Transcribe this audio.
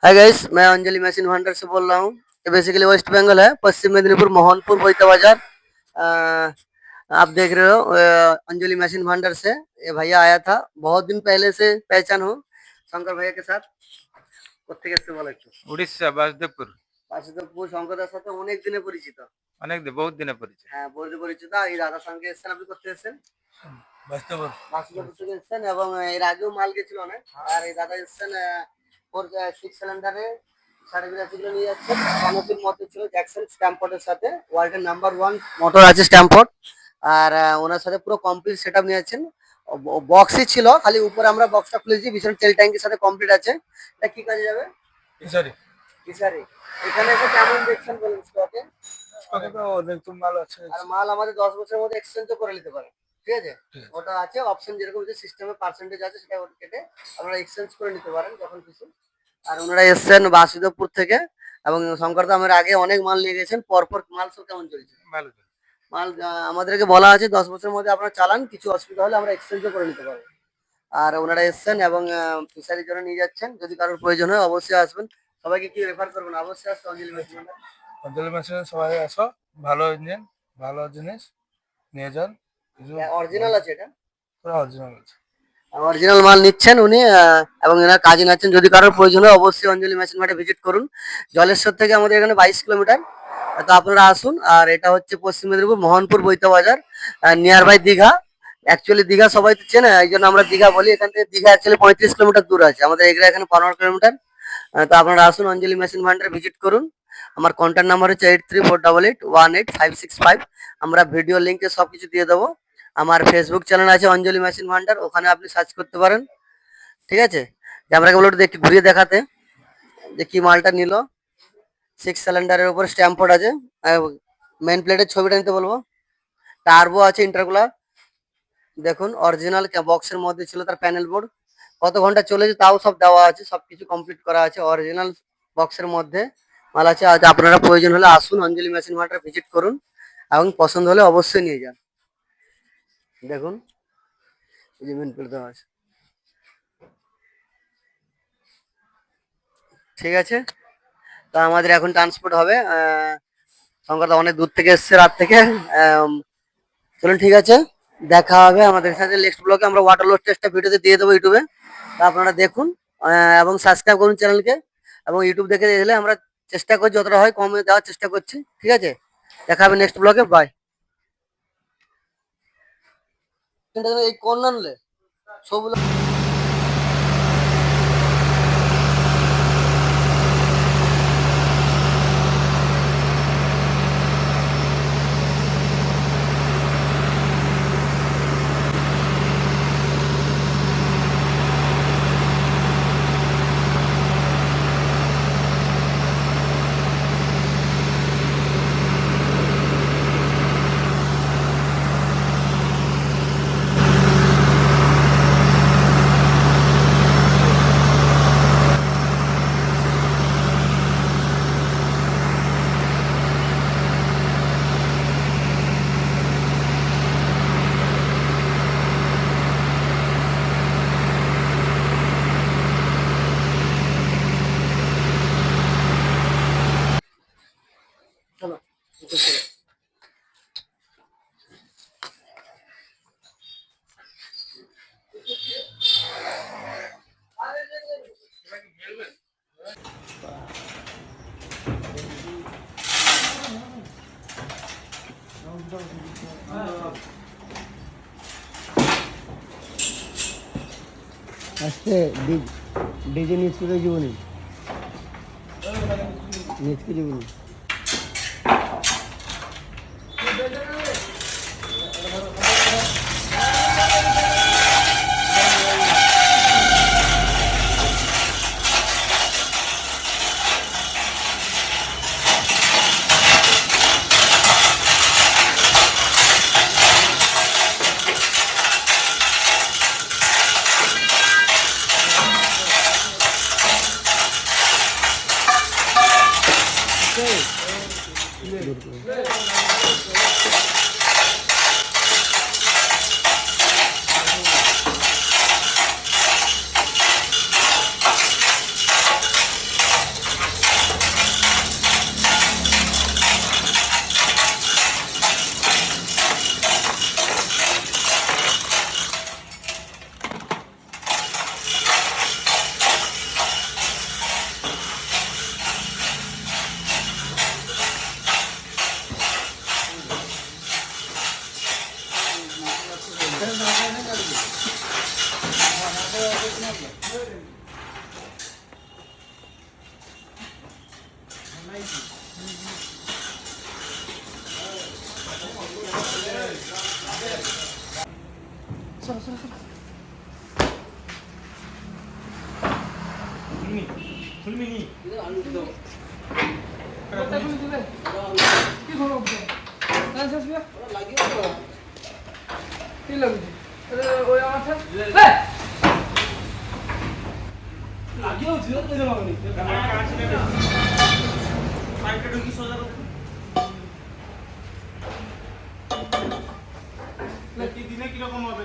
Hi guys, मैं Anjali machine भांडर से बोल रहा हूँ। ये बेसिकली वेस्ट बंगाल है, पश्चिम मेदिनीपुर, मोहनपुर, बोईता बाजार। आप देख रहे हो अंजलि मशीन भांडर से ये भैया आया था। बहुत दिन पहले से पहचान हो शंकर भैया के साथ। কোত্থেকে এসেছে বলো একটু। উড়িষ্যা বাসুদেবপুর। বাসুদেবপুর শঙ্করদার সাথে অনেক দিনে পরিচিত। অনেক বহুত দিনে পরিচয়। হ্যাঁ, বহুত দিনে পরিচিত। এই দাদার সঙ্গে এসেছেন, আপনি করতে এসেছেন বাস্তব বাসুদেবপুর থেকে এসেছেন এবং এর আগেও মাল গেছিল অনেক। আর এই দাদা এসেছেন 6 সিলিন্ডারে 82.5 কিলো নিয়ে যাচ্ছেন। কানোপির মধ্যে ছিল জ্যাকসন স্ট্যাম্পপটের সাথে ওয়ার্ল্ডের নাম্বার 1 মোটর আছে স্ট্যাম্পপট। আর ওনার সাথে পুরো কমপ্লিট সেটআপ নিয়ে যাচ্ছেন। বক্সই ছিল, খালি উপরে আমরা বক্সটা খুলেছি, পিছনে তেল ট্যাঙ্কির সাথে কমপ্লিট আছে। এটা কি কাজে যাবে? ফিশারি। ফিশারি। এখানে এসে কেমন দেখছেন বলুন স্টকে? স্টকে তো নতুন মাল আছে। আর মাল আমাদের 10 বছরের মধ্যে এক্সচেঞ্জও করে নিতে পারেন। ঠিক আছে, ওটা আছে অপশন, যেরকম যে সিস্টেমে পার্সেন্টেজ আছে সেটা কেটে আপনারা এক্সচেঞ্জ করে নিতে পারেন যখন খুশি। আর ওনারা এসছেন বাসুদেবপুর থেকে এবং শঙ্কর দামের আগে অনেক মাল নিয়ে গেছেন। পরপর মাল সব কেমন চলছে? ভালো চলছে। মাল আমাদেরকে বলা আছে 10 বছরের মধ্যে আপনারা চালান, কিছু অসুবিধা হলে আমরা এক্সচেঞ্জও করে নিতে পারবো। আর ওনারা এসছেন এবং ফিশারির জন্য নিয়ে যাচ্ছেন। যদি কারোর প্রয়োজন হয় অবশ্যই আসবেন। সবাইকে কি রেফার করবেন? অবশ্যই আসতে অঞ্জলি মেশিন। অঞ্জলি মেশিনে সবাই আসো, ভালো ইঞ্জিন, ভালো জিনিস নিয়ে যান। অরিজিনাল আছে এটা, পুরো অরিজিনাল আছে। অরিজিনাল মাল নিচ্ছেন উনি এবং এনার কাজে নাচ্ছেন। যদি কারোর প্রয়োজন হয় অবশ্যই অঞ্জলি মেশিন মার্টে ভিজিট করুন। জলেশ্বর থেকে আমাদের এখানে 22 কিলোমিটার, তো আপনারা আসুন। আর এটা হচ্ছে পশ্চিম Medinipur, Mohanpur, Baita Bazar, near by Digha. Actually Digha সবাই তো চেনে, এই জন্য আমরা দীঘা বলি। এখান থেকে দীঘা অ্যাকচুয়ালি 35 কিলোমিটার দূর আছে, আমাদের এগুলা এখানে 15 কিলোমিটার। তো আপনারা আসুন, অঞ্জলি মেশিন ভান্ডারে ভিজিট করুন। আমার কন্ট্যাক্ট নাম্বার হচ্ছে 8348818565। আমরা ভিডিও লিঙ্কে সবকিছু দিয়ে দেবো। আমার ফেসবুক চ্যানেল আছে অঞ্জলি মেশিন ভান্ডার, ওখানে আপনি সার্চ করতে পারেন। ঠিক আছে, যে আমরা কেবল একটু ঘুরিয়ে দেখাতে যে কি মালটা নিল। 6 সিলিন্ডারের উপর স্ট্যাম্পড আছে। মেইন প্লেটের ছবিটা নিতে বলবো। টার্বো আছে, ইন্টারকুলার দেখুন, অরিজিনাল বক্সের মধ্যে ছিল তার প্যানেল বোর্ড। কত ঘন্টা চলেছে তাও সব দেওয়া আছে, সবকিছু কমপ্লিট করা আছে। অরিজিনাল বক্সের মধ্যে মাল আছে। আজ আপনারা প্রয়োজন হলে আসুন, অঞ্জলি মেশিন মার্টে ভিজিট করুন এবং পছন্দ হলে অবশ্যই নিয়ে যান। দেখুন এই যে মেইন প্লেট দেওয়া আছে। ঠিক আছে, তা আমাদের এখন ট্রান্সপোর্ট হবে। শঙ্করদা অনেক দূর থেকে এসছে, রাত থেকে। চলুন, ঠিক আছে, দেখা হবে আমাদের সাথে নেক্সট ব্লগে। আমরা ওয়াটার লোড টেস্টটা ভিডিওতে দিয়ে দেবো ইউটিউবে, তা আপনারা দেখুন এবং সাবস্ক্রাইব করুন চ্যানেলকে। এবং ইউটিউব দেখে এলে আমরা চেষ্টা করছি যতটা হয় কমে দেওয়ার চেষ্টা করছি। ঠিক আছে, দেখা হবে নেক্সট ব্লগে। বাই। এই কোন আনলে সবগুলো চলো। আজকে ডিজে নিচকে জীবনী নিচকে জীবনী কিরকম হবে